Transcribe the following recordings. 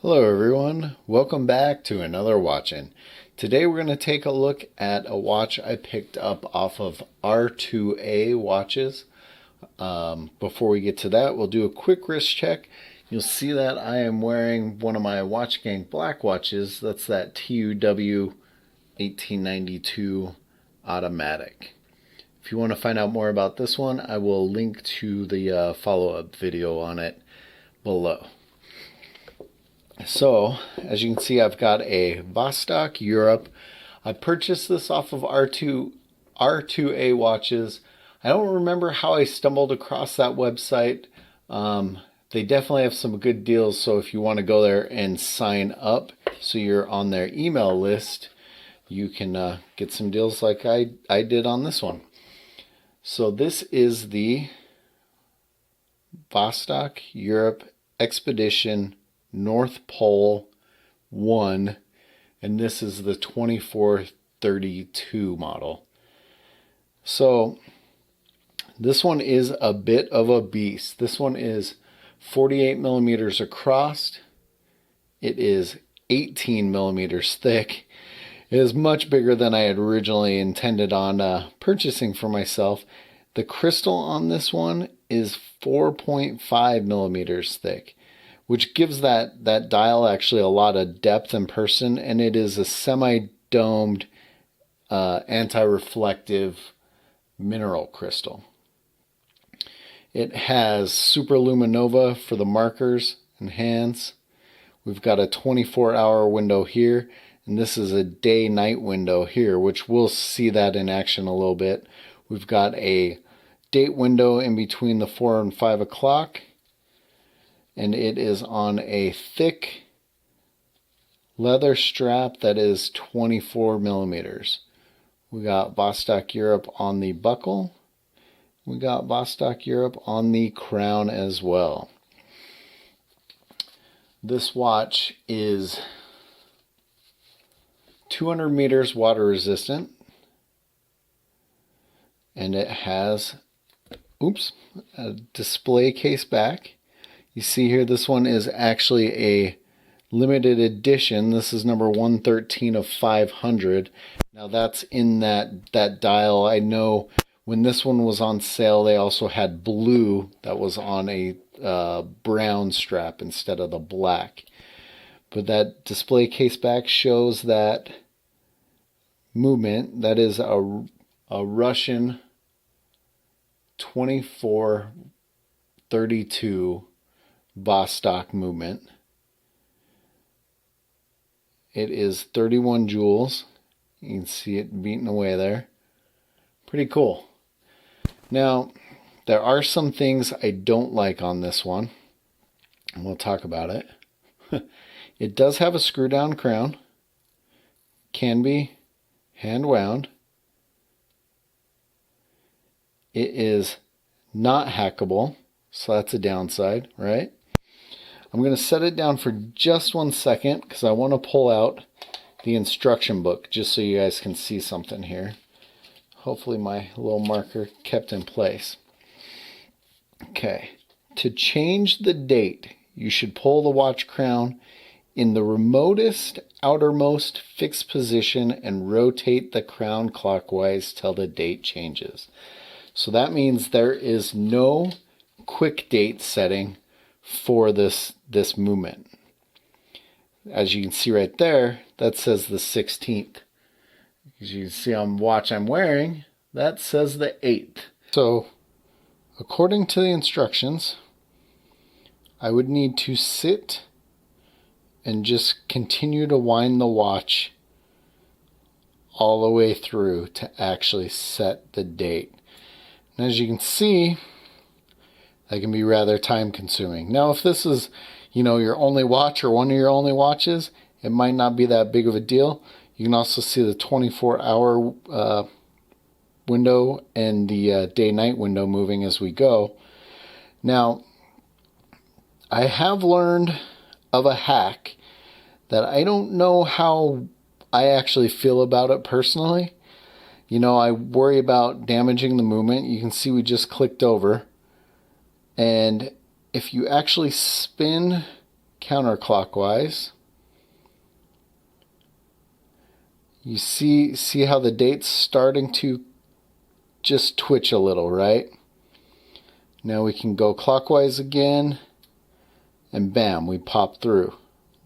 Hello everyone, welcome back to another Watchin. Today we're going to take a look at a watch I picked up off of R2A Watches. Before we get to that, we'll do a quick wrist check. You'll see that I am wearing one of my Watchgang black watches. That's that TUW 1892 automatic. If you want to find out more about this one, I will link to the follow-up video on it below. So, as you can see, I've got a Vostok Europe. I purchased this off of R2A Watches. I don't remember how I stumbled across that website. They definitely have some good deals, so if you want to go there and sign up so you're on their email list, you can get some deals like I did on this one. So this is the Vostok Europe Expedition North Pole 1, and this is the 2432 model. So this one is a bit of a beast. This one is 48 millimeters across. It is 18 millimeters thick. It is much bigger than I had originally intended on purchasing for myself. The crystal on this one is 4.5 millimeters thick, which gives that dial actually a lot of depth in person, and it is a semi-domed, anti-reflective mineral crystal. It has super luminova for the markers and hands. We've got a 24-hour window here, and this is a day-night window here, which we'll see that in action a little bit. We've got a date window in between the 4 and 5 o'clock. And it is on a thick leather strap that is 24 millimeters. We got Vostok Europe on the buckle. We got Vostok Europe on the crown as well. This watch is 200 meters water resistant, and it has a display case back. You see here, this one is actually a limited edition. This is number 113 of 500. Now that's in that dial. I know when this one was on sale, they also had blue that was on a brown strap instead of the black. But that display case back shows that movement. That is a Russian 2432 Vostok movement. It is 31 joules. You can see it beating away there. Pretty cool. Now, there are some things I don't like on this one, and we'll talk about it. It does have a screw down crown. Can be hand wound. It is not hackable, so that's a downside, right? I'm going to set it down for just 1 second because I want to pull out the instruction book just so you guys can see something here. Hopefully my little marker kept in place. Okay, to change the date, you should pull the watch crown in the remotest outermost fixed position and rotate the crown clockwise till the date changes. So that means there is no quick date setting for this movement. As you can see right there, that says the 16th. As you can see on the watch I'm wearing, that says the 8th. So according to the instructions, I would need to sit and just continue to wind the watch all the way through to actually set the date. And as you can see, that can be rather time consuming. Now, if this is, your only watch or one of your only watches, it might not be that big of a deal. You can also see the 24-hour window and the day-night window moving as we go. Now, I have learned of a hack that I don't know how I actually feel about it personally. I worry about damaging the movement. You can see we just clicked over. And if you actually spin counterclockwise. You see how the date's starting to just twitch a little, right? Now we can go clockwise again, and bam, we pop through.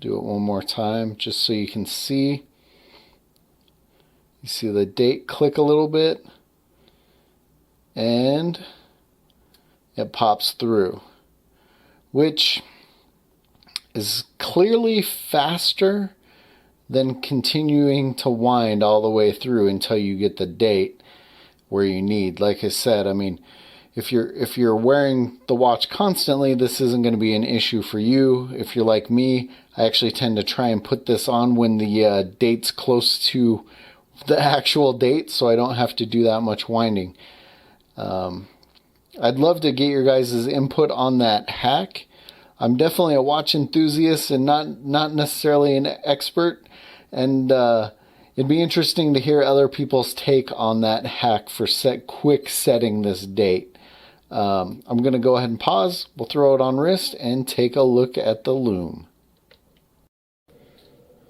Do it one more time just so you can see. You see the date click a little bit, and it pops through, which is clearly faster than continuing to wind all the way through until you get the date where you need. Like I said, I mean, if you're wearing the watch constantly, this isn't going to be an issue for you. If you're like me, I actually tend to try and put this on when the date's close to the actual date, so I don't have to do that much winding. I'd love to get your guys' input on that hack. I'm definitely a watch enthusiast and not necessarily an expert, and it'd be interesting to hear other people's take on that hack for quick setting this date. I'm going to go ahead and pause. We'll throw it on wrist and take a look at the Lume.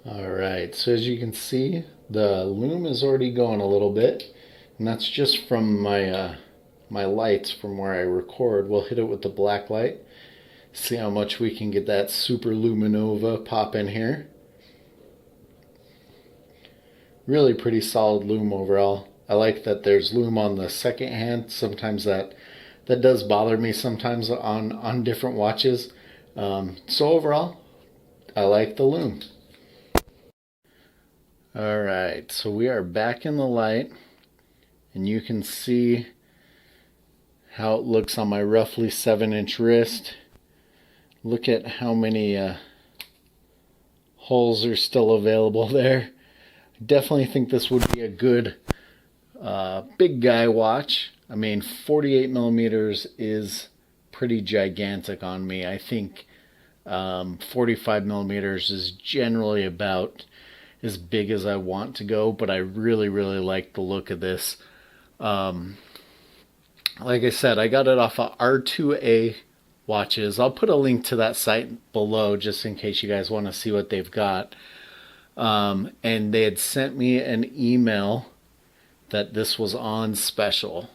Alright, so as you can see, the Lume is already going a little bit, and that's just from my my lights from where I record. We'll hit it with the black light, see how much we can get that super luminova pop in here. Really pretty solid Lume overall. I like that there's Lume on the second hand. Sometimes that does bother me sometimes on different watches. So overall, I like the Lume. Alright, so we are back in the light, and you can see how it looks on my roughly 7-inch wrist. Look at how many holes are still available there. I definitely think this would be a good big guy watch. I mean, 48 millimeters is pretty gigantic on me. I think 45 millimeters is generally about as big as I want to go, but I really like the look of this. Like I said, I got it off of R2A Watches. I'll put a link to that site below just in case you guys want to see what they've got. And they had sent me an email that this was on special.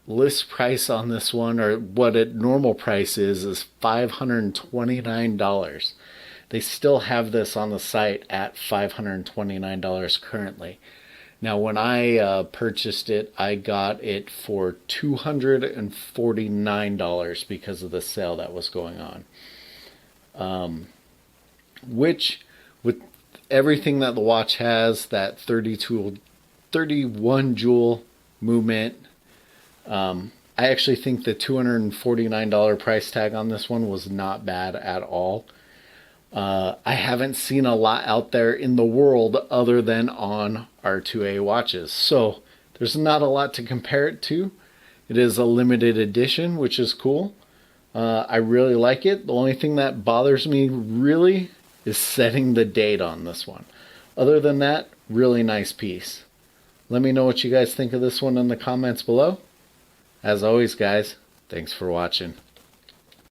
List price on this one, or what it normal price is $529. They still have this on the site at $529 currently. Now, when I purchased it, I got it for $249 because of the sale that was going on. Which, with everything that the watch has, that 31 jewel movement, I actually think the $249 price tag on this one was not bad at all. I haven't seen a lot out there in the world other than on R2A watches, so there's not a lot to compare it to. It is a limited edition, which is cool. I really like it. The only thing that bothers me really is setting the date on this one. Other than that, really nice piece. Let me know what you guys think of this one in the comments below. As always, guys, thanks for watching.